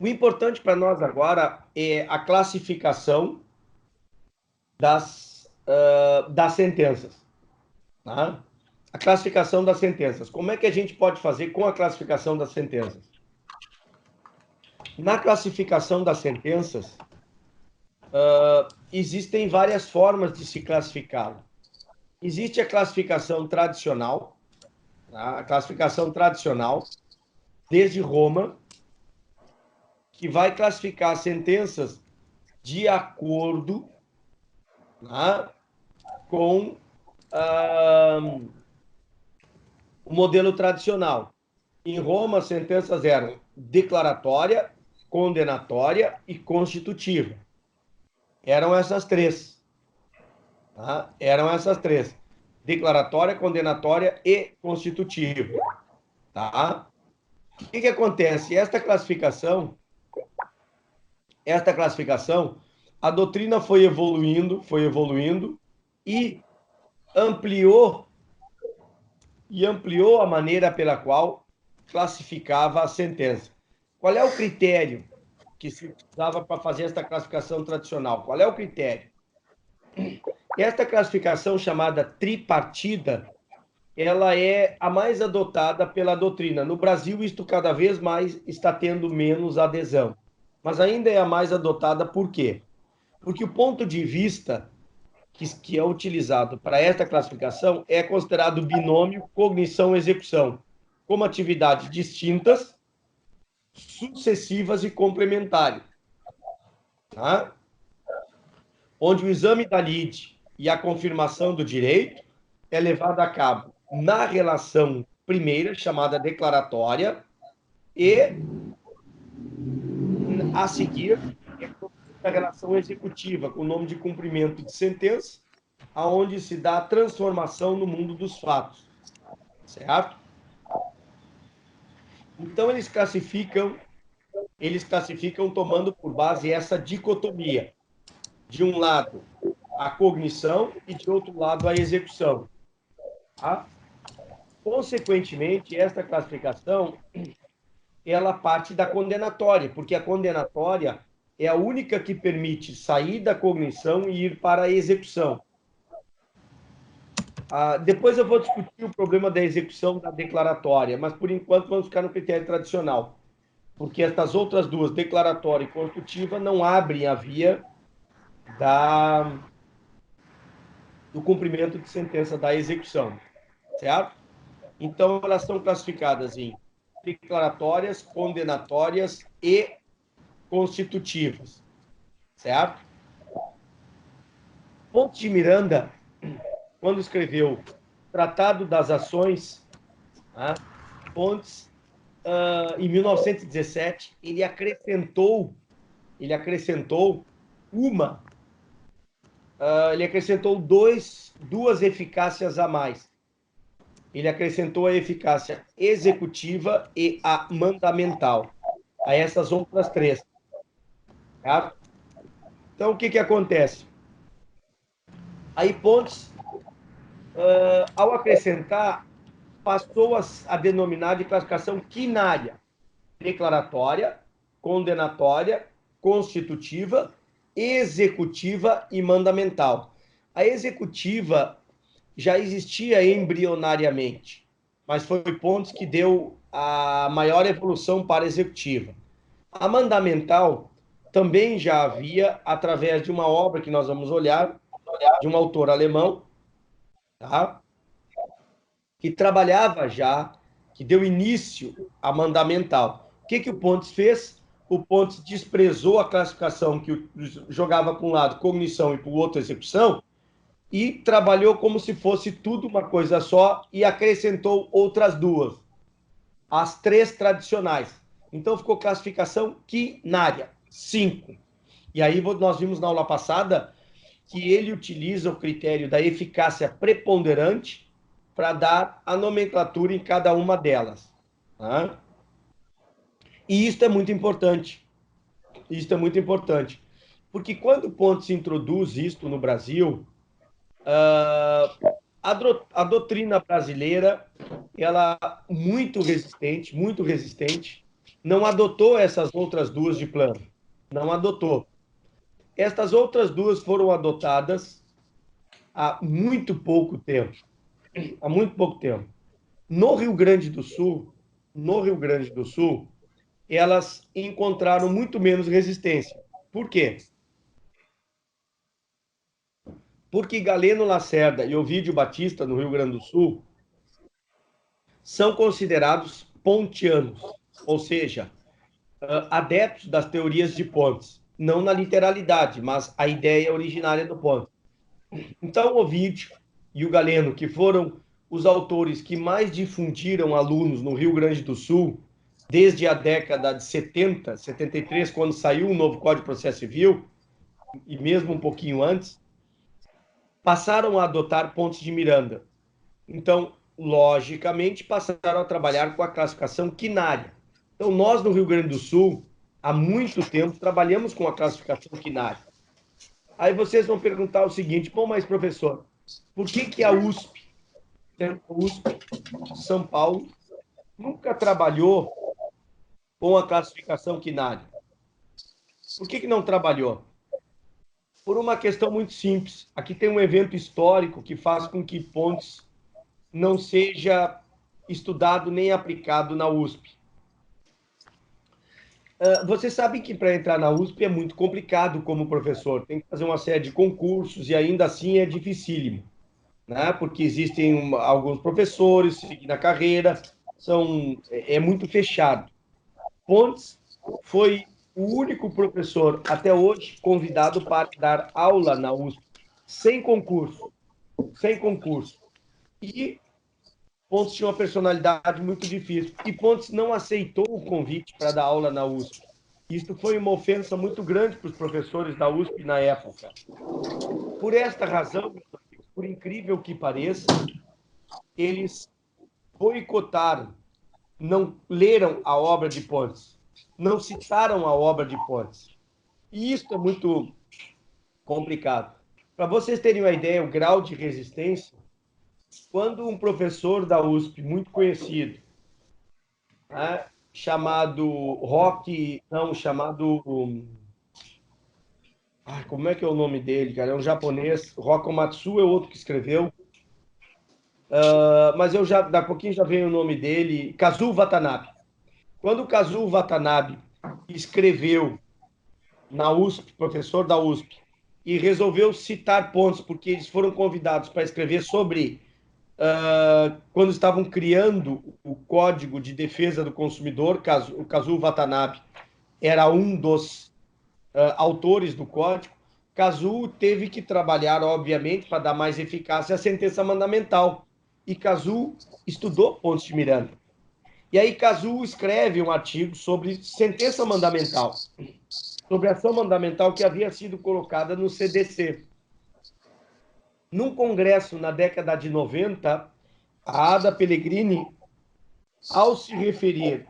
O importante para nós agora é a classificação das sentenças. Tá? A classificação das sentenças. Como é que a gente pode fazer com a classificação das sentenças? Na classificação das sentenças, existem várias formas de se classificá-la. Existe a classificação tradicional, tá? A classificação tradicional, desde Roma, que vai classificar as sentenças de acordo, tá, com o modelo tradicional. Em Roma, as sentenças eram declaratória, condenatória e constitutiva. Eram essas três. Tá? Eram essas três. Declaratória, condenatória e constitutiva. Tá? O que acontece? Esta classificação, a doutrina foi evoluindo e ampliou a maneira pela qual classificava a sentença. Qual é o critério que se usava para fazer esta classificação tradicional? Qual é o critério? Esta classificação chamada tripartida, ela é a mais adotada pela doutrina. No Brasil, isto cada vez mais está tendo menos adesão. Mas ainda é a mais adotada por quê? Porque o ponto de vista que é utilizado para esta classificação é considerado binômio cognição-execução, como atividades distintas, sucessivas e complementares. Tá? Onde o exame da lide e a confirmação do direito é levado a cabo na relação primeira, chamada declaratória, e a seguir a relação executiva, com o nome de cumprimento de sentença, aonde se dá a transformação no mundo dos fatos, certo? Então eles classificam tomando por base essa dicotomia. De um lado, a cognição e de outro lado, a execução. Tá? Consequentemente, esta classificação ela parte da condenatória, porque a condenatória é a única que permite sair da cognição e ir para a execução. Depois eu vou discutir o problema da execução da declaratória, mas por enquanto vamos ficar no critério tradicional, porque estas outras duas, declaratória e constitutiva, não abrem a via do cumprimento de sentença da execução, certo? Então, elas são classificadas em declaratórias, condenatórias e constitutivas, certo? Pontes de Miranda, quando escreveu Tratado das Ações, né, Pontes, em 1917, ele acrescentou duas eficácias a mais. Ele acrescentou a eficácia executiva e a mandamental, a essas outras três. Tá? Então, o que acontece? Aí Pontes, ao acrescentar, passou a denominar de classificação quinária, declaratória, condenatória, constitutiva, executiva e mandamental. A executiva já existia embrionariamente, mas foi Pontes que deu a maior evolução para a executiva. A mandamental também já havia, através de uma obra que nós vamos olhar, de um autor alemão, tá? Que trabalhava já, que deu início à mandamental. O que o Pontes fez? O Pontes desprezou a classificação que jogava para um lado cognição e para o outro execução, e trabalhou como se fosse tudo uma coisa só e acrescentou outras duas, as três tradicionais. Então ficou classificação quinária, 5. E aí nós vimos na aula passada que ele utiliza o critério da eficácia preponderante para dar a nomenclatura em cada uma delas. Tá? E isso é muito importante. Porque quando Pontes introduz isto no Brasil, a doutrina brasileira, ela muito resistente, não adotou essas outras duas de plano. Não adotou. Estas outras duas foram adotadas há muito pouco tempo. Há muito pouco tempo. No Rio Grande do Sul, no Rio Grande do Sul, elas encontraram muito menos resistência. Por quê? Porque Galeno Lacerda e Ovídio Batista, no Rio Grande do Sul, são considerados pontianos, ou seja, adeptos das teorias de pontes. Não na literalidade, mas a ideia originária do ponte. Então, o Ovídio e o Galeno, que foram os autores que mais difundiram alunos no Rio Grande do Sul, desde a década de 70, 73, quando saiu o novo Código de Processo Civil, e mesmo um pouquinho antes, passaram a adotar pontes de Miranda. Então, logicamente, passaram a trabalhar com a classificação quinária. Então, nós no Rio Grande do Sul, há muito tempo, trabalhamos com a classificação quinária. Aí vocês vão perguntar o seguinte: bom, mas professor, por que a USP, São Paulo, nunca trabalhou com a classificação quinária? Por que não trabalhou? Por uma questão muito simples. Aqui tem um evento histórico que faz com que pontes não seja estudado nem aplicado na USP. Você sabe que para entrar na USP é muito complicado como professor, tem que fazer uma série de concursos e ainda assim é dificílimo, né? Porque existem alguns professores seguindo a carreira, é muito fechado. Pontes foi o único professor até hoje convidado para dar aula na USP, sem concurso, sem concurso. E Pontes tinha uma personalidade muito difícil. E Pontes não aceitou o convite para dar aula na USP. Isso foi uma ofensa muito grande para os professores da USP na época. Por esta razão, por incrível que pareça, eles boicotaram, não leram a obra de Pontes, não citaram a obra de Pontes. E isso é muito complicado. Para vocês terem uma ideia, o grau de resistência, quando um professor da USP, muito conhecido, né, chamado Rock, não, chamado... como é que é o nome dele, cara? É um japonês, Rocco Matsu é outro que escreveu, mas eu já, daqui a pouquinho já veio o nome dele, Kazuo Watanabe. Quando o Kazuo Watanabe escreveu na USP, professor da USP, e resolveu citar pontos, porque eles foram convidados para escrever sobre quando estavam criando o Código de Defesa do Consumidor, o Kazuo Watanabe era um dos autores do código. Kazuo teve que trabalhar, obviamente, para dar mais eficácia à sentença mandamental. E Kazuo estudou Pontes de Miranda. E aí Kazuo escreve um artigo sobre sentença mandamental, sobre ação mandamental que havia sido colocada no CDC. Num congresso na década de 90, a Ada Pellegrini, ao se referir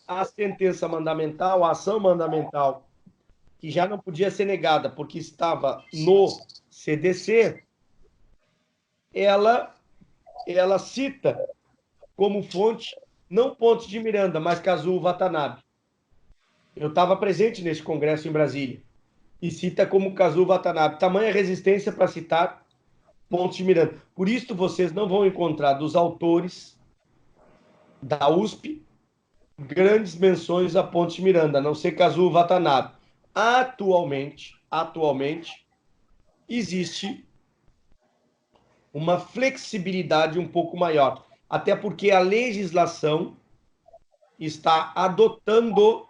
à sentença mandamental, à ação mandamental, que já não podia ser negada porque estava no CDC, ela cita como fonte não Pontes de Miranda, mas Kazuo Watanabe. Eu estava presente nesse congresso em Brasília. E cita como Kazuo Watanabe. Tamanha resistência para citar Pontes de Miranda. Por isso, vocês não vão encontrar dos autores da USP grandes menções a Pontes de Miranda, a não ser Kazuo Watanabe. Atualmente, existe uma flexibilidade um pouco maior. Até porque a legislação está adotando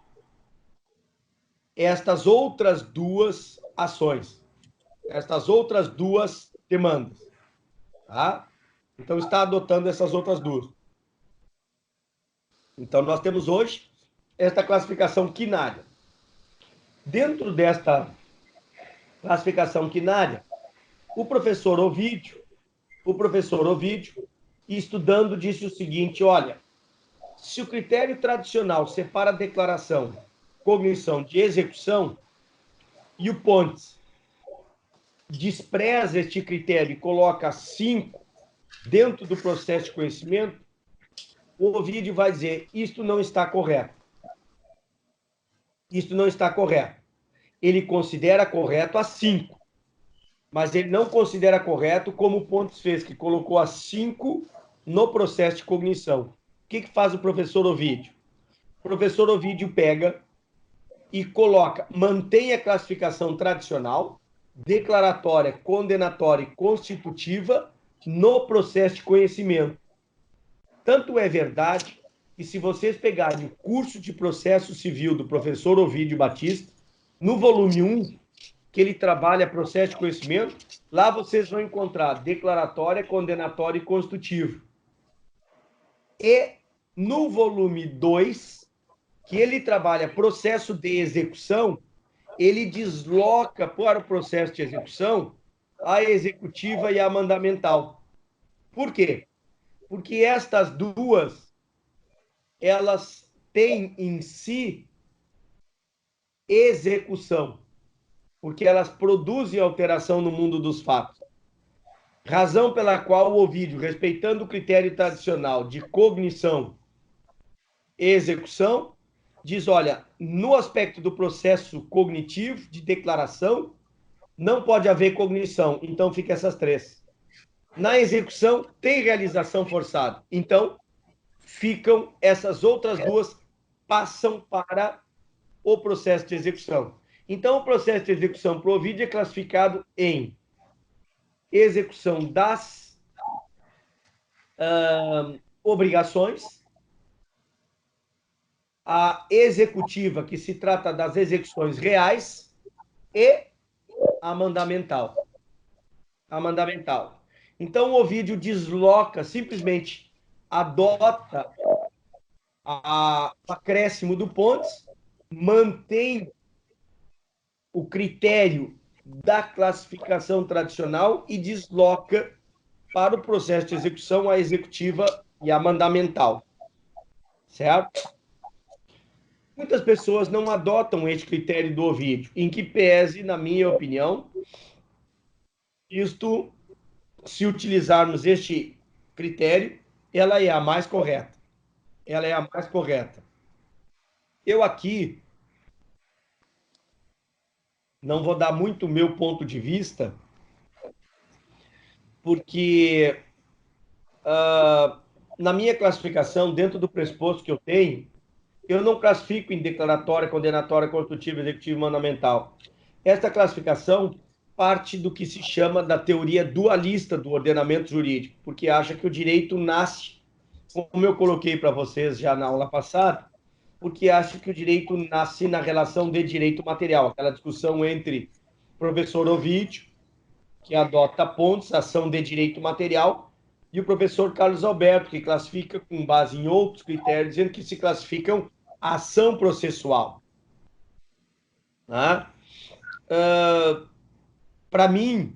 estas outras duas ações, estas outras duas demandas. Tá? Então, está adotando essas outras duas. Então, nós temos hoje esta classificação quinária. Dentro desta classificação quinária, o professor Ovídio, estudando, disse o seguinte: olha, se o critério tradicional separa a declaração, cognição de execução, e o Pontes despreza este critério e coloca 5 dentro do processo de conhecimento, o Ovídio vai dizer, isto não está correto. Isto não está correto. Ele considera correto a 5, mas ele não considera correto como o Pontes fez, que colocou a 5 no processo de cognição. O que faz o professor Ovídio? O professor Ovídio pega e coloca, mantém a classificação tradicional, declaratória, condenatória e constitutiva no processo de conhecimento. Tanto é verdade que, se vocês pegarem o curso de processo civil do professor Ovídio Batista, no volume 1, que ele trabalha processo de conhecimento, lá vocês vão encontrar declaratória, condenatória e constitutivo. E no volume 2, que ele trabalha processo de execução, ele desloca para o processo de execução a executiva e a mandamental. Por quê? Porque estas duas, elas têm em si execução, porque elas produzem alteração no mundo dos fatos. Razão pela qual o Ovídio, respeitando o critério tradicional de cognição e execução, diz, olha, no aspecto do processo cognitivo, de declaração, não pode haver cognição, então fica essas 3. Na execução, tem realização forçada, então ficam essas outras 2, passam para o processo de execução. Então, o processo de execução para o Ovídio é classificado em execução das obrigações, a executiva, que se trata das execuções reais, e a mandamental. A mandamental. Então, o Ovídio desloca, simplesmente adota o acréscimo do Pontes, mantém o critério da classificação tradicional e desloca para o processo de execução a executiva e a mandamental. Certo? Muitas pessoas não adotam este critério do Ovídio, em que pese, na minha opinião, isto, se utilizarmos este critério, ela é a mais correta. Ela é a mais correta. Eu aqui não vou dar muito o meu ponto de vista, porque na minha classificação, dentro do pressuposto que eu tenho, eu não classifico em declaratória, condenatória, constitutiva, executiva e mandamental. Esta classificação parte do que se chama da teoria dualista do ordenamento jurídico, porque acha que o direito nasce, como eu coloquei para vocês já na aula passada, porque acha que o direito nasce na relação de direito material, aquela discussão entre o professor Ovídio, que adota pontos, ação de direito material, e o professor Carlos Alberto, que classifica com base em outros critérios, dizendo que se classificam ação processual. Para mim,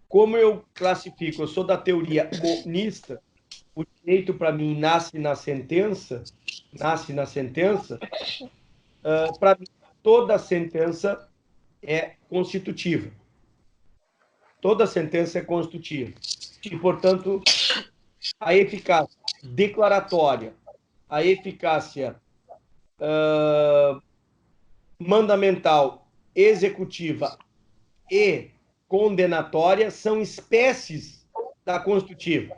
como eu classifico, eu sou da teoria monista, o direito para mim nasce na sentença, para mim toda sentença é constitutiva. Toda sentença é constitutiva. E, portanto, a eficácia declaratória, a eficácia mandamental, executiva e condenatória são espécies da constitutiva.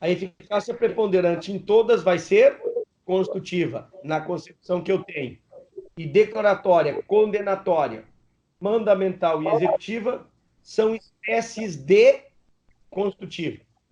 A eficácia preponderante em todas vai ser constitutiva, na concepção que eu tenho. E declaratória, condenatória, mandamental e executiva são espécies de constitutiva.